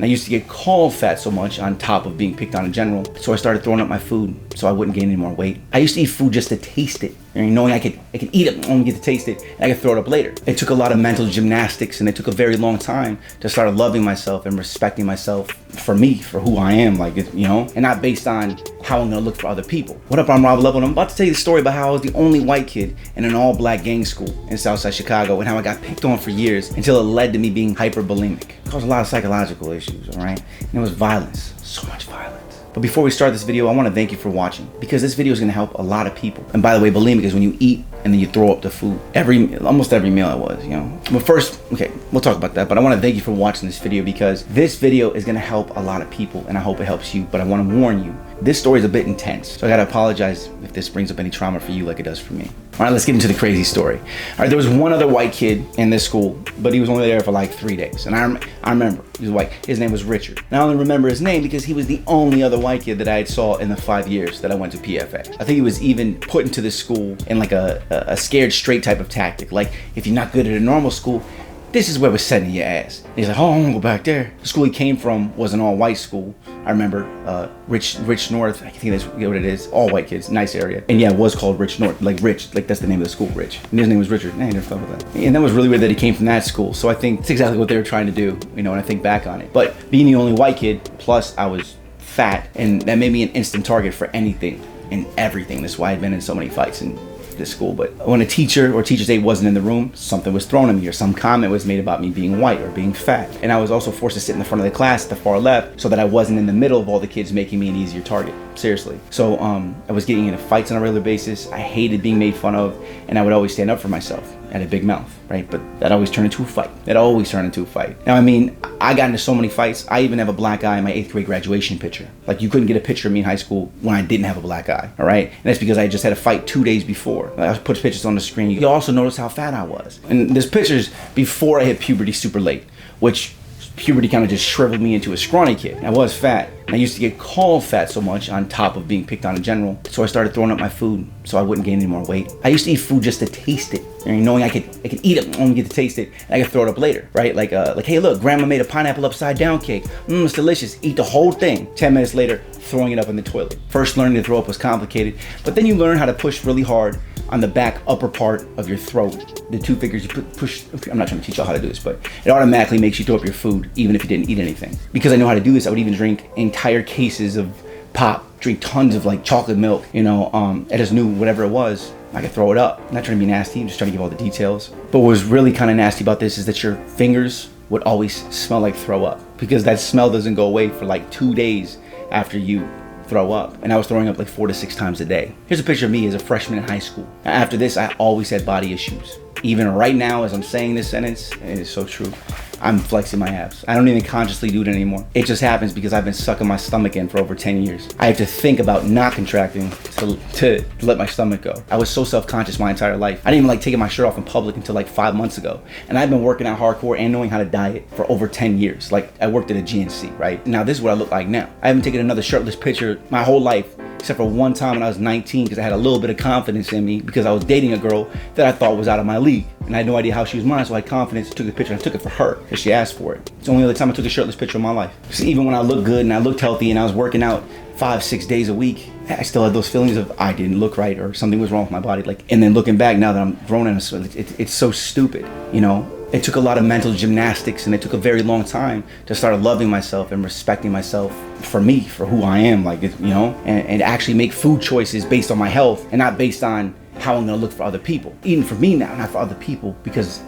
And I used to get called fat so much on top of being picked on in general. So I started throwing up my food so I wouldn't gain any more weight. I used to eat food just to taste it. And knowing I could eat it, only get to taste it, and I could throw it up later. It took a lot of mental gymnastics, and it took a very long time to start loving myself and respecting myself for me, for who I am, and not based on how I'm gonna look for other people. What up, I'm Rob Level, and I'm about to tell you the story about how I was the only white kid in an all-black gang school in Southside Chicago, and how I got picked on for years until it led to me being hyperbulimic. It caused a lot of psychological issues, all right? And it was violence, so much violence. But before we start this video, I want to thank you for watching, because this video is going to help a lot of people. And by the way, bulimic is when you eat and then you throw up the food. Almost every meal it was, But first, okay, we'll talk about that. But I want to thank you for watching this video, because this video is going to help a lot of people, and I hope it helps you. But I want to warn you, this story is a bit intense, so I got to apologize if this brings up any trauma for you like it does for me. All right, let's get into the crazy story. All right, there was one other white kid in this school, but he was only there for like 3 days. And I remember, he was white. His name was Richard. And I only remember his name because he was the only other white kid that I had saw in the 5 years that I went to PFA. I think he was even put into this school in like a scared straight type of tactic. Like, if you're not good at a normal school, this is where we're setting your ass. And he's like, oh, I'm gonna go back there. The school he came from was an all-white school. I remember Rich North, I think that's what it is, all white kids, nice area. And yeah, it was called Rich North, like that's the name of the school, Rich. And his name was Richard. I never thought about that. And that was really weird that he came from that school. So I think it's exactly what they were trying to do, when I think back on it. But being the only white kid, plus I was fat, and that made me an instant target for anything and everything. That's why I'd been in so many fights in this school. But when a teacher or teacher's aide wasn't in the room, something was thrown at me, or some comment was made about me being white or being fat. And I was also forced to sit in the front of the class at the far left so that I wasn't in the middle of all the kids, making me an easier target. Seriously. So I was getting into fights on a regular basis. I hated being made fun of, and I would always stand up for myself. I had a big mouth, right? But that always turned into a fight. Now, I got into so many fights. I even have a black eye in my 8th grade graduation picture. Like, you couldn't get a picture of me in high school when I didn't have a black eye, all right? And that's because I just had a fight 2 days before. I put pictures on the screen. You also notice how fat I was. And there's pictures before I hit puberty super late, which puberty kind of just shriveled me into a scrawny kid. I was fat, and I used to get called fat so much on top of being picked on in general. So I started throwing up my food so I wouldn't gain any more weight. I used to eat food just to taste it, and knowing I could eat it, only get to taste it, and I could throw it up later, right? Like, hey, look, grandma made a pineapple upside down cake. It's delicious. Eat the whole thing. 10 minutes later, throwing it up in the toilet. First, learning to throw up was complicated, but then you learn how to push really hard on the back upper part of your throat. The 2 fingers you push. I'm not trying to teach y'all how to do this, but it automatically makes you throw up your food even if you didn't eat anything. Because I know how to do this, I would even drink entire cases of pop, drink tons of like chocolate milk, I just knew whatever it was, I could throw it up. I'm not trying to be nasty, I'm just trying to give all the details. But what was really kind of nasty about this is that your fingers would always smell like throw up, because that smell doesn't go away for like 2 days after you throw up. And I was throwing up like 4 to 6 times a day. Here's a picture of me as a freshman in high school. After this, I always had body issues. Even right now, as I'm saying this sentence, it is so true, I'm flexing my abs. I don't even consciously do it anymore. It just happens because I've been sucking my stomach in for over 10 years. I have to think about not contracting to let my stomach go. I was so self-conscious my entire life. I didn't even like taking my shirt off in public until like 5 months ago. And I've been working out hardcore and knowing how to diet for over 10 years. Like, I worked at a GNC, right? Now this is what I look like now. I haven't taken another shirtless picture my whole life, except for one time when I was 19, because I had a little bit of confidence in me because I was dating a girl that I thought was out of my league. And I had no idea how she was mine, so I had confidence, took the picture, and I took it for her because she asked for it. It's the only other time I took a shirtless picture in my life. So even when I looked good and I looked healthy and I was working out 5-6 days a week, I still had those feelings of I didn't look right or something was wrong with my body. And then looking back now that I'm grown and it's so stupid, It took a lot of mental gymnastics, and it took a very long time to start loving myself and respecting myself for me, for who I am, and actually make food choices based on my health and not based on how I'm gonna look for other people. Eating for me now, not for other people, because,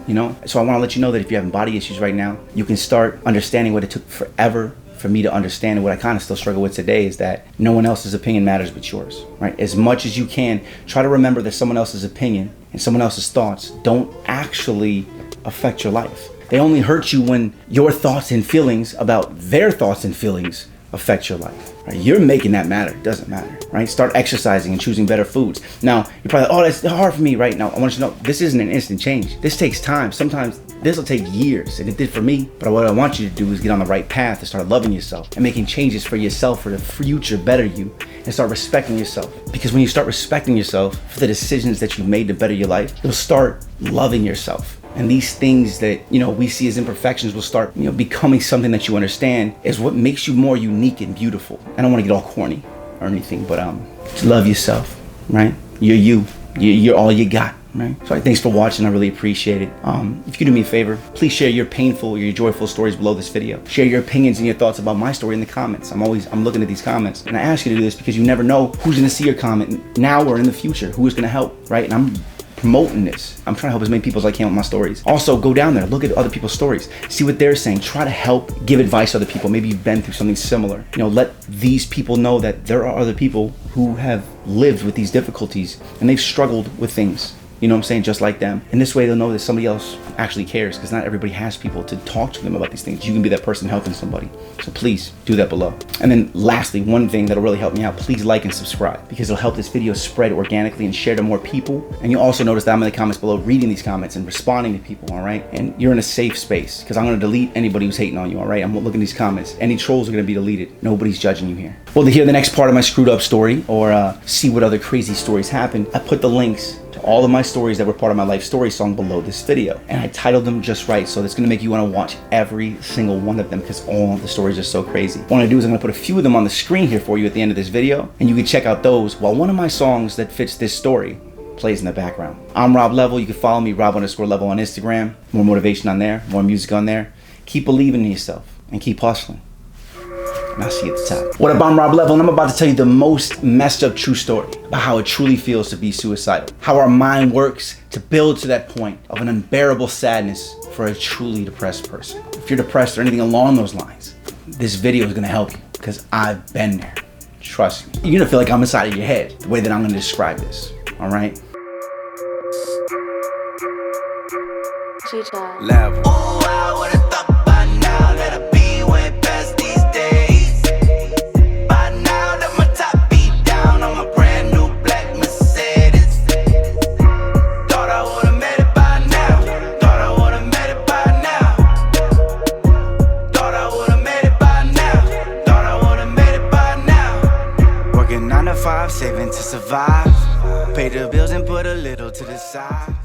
so I wanna let you know that if you're having body issues right now, you can start understanding what it took forever for me to understand, and what I kind of still struggle with today, is that no one else's opinion matters but yours, right? As much as you can, try to remember that someone else's opinion and someone else's thoughts don't actually affect your life. They only hurt you when your thoughts and feelings about their thoughts and feelings affect your life. Right? You're making that matter. It doesn't matter, right? Start exercising and choosing better foods. Now, you're probably, oh, that's hard for me right now. I want you to know, this isn't an instant change. This takes time. Sometimes this will take years, and it did for me. But what I want you to do is get on the right path to start loving yourself and making changes for yourself, for the future better you, and start respecting yourself. Because when you start respecting yourself for the decisions that you made to better your life, you'll start loving yourself. And these things that, we see as imperfections will start, becoming something that you understand is what makes you more unique and beautiful. I don't want to get all corny or anything, but love yourself, right? You're you. You're all you got, right? So thanks for watching. I really appreciate it. If you could do me a favor, please share your painful or your joyful stories below this video. Share your opinions and your thoughts about my story in the comments. I'm looking at these comments, and I ask you to do this because you never know who's going to see your comment now or in the future, who is going to help, right? And I'm promoting this. I'm trying to help as many people as I can with my stories. Also, go down there, look at other people's stories, see what they're saying, try to help give advice to other people. Maybe you've been through something similar. Let these people know that there are other people who have lived with these difficulties and they've struggled with things. Just like them. And this way they'll know that somebody else actually cares, because not everybody has people to talk to them about these things. You can be that person helping somebody. So please do that below. And then lastly, one thing that'll really help me out, please like and subscribe, because it'll help this video spread organically and share to more people. And you'll also notice that I'm in the comments below reading these comments and responding to people, all right? And you're in a safe space, because I'm going to delete anybody who's hating on you, all right? I'm looking at these comments. Any trolls are going to be deleted. Nobody's judging you here. Well, to hear the next part of my screwed up story, or see what other crazy stories happen, I put the links to all of my stories that were part of my life story song below this video, and I titled them just right, so it's going to make you want to watch every single one of them, because all the stories are so crazy. What I'm going to do is I'm going to put a few of them on the screen here for you at the end of this video, and you can check out those while one of my songs that fits this story plays in the background. I'm Rob Level. You can follow me, Rob_Level on Instagram. More motivation on there, more music on there. Keep believing in yourself and keep hustling. And I'll see you at the top. What up, I'm Rob Level, and I'm about to tell you the most messed up true story about how it truly feels to be suicidal. How our mind works to build to that point of an unbearable sadness for a truly depressed person. If you're depressed or anything along those lines, this video is gonna help you, because I've been there. Trust me. You're gonna feel like I'm inside of your head, the way that I'm gonna describe this, all right? Level. Ooh, I would've thought by now that I'd be way past these days. By now that my top be down on my brand new black Mercedes. Thought I would've made it by now. Thought I would've made it by now. Thought I would've made it by now. Thought I would've made it by now. Working 9 to 5, saving to survive. Pay the bills and put a little to the side.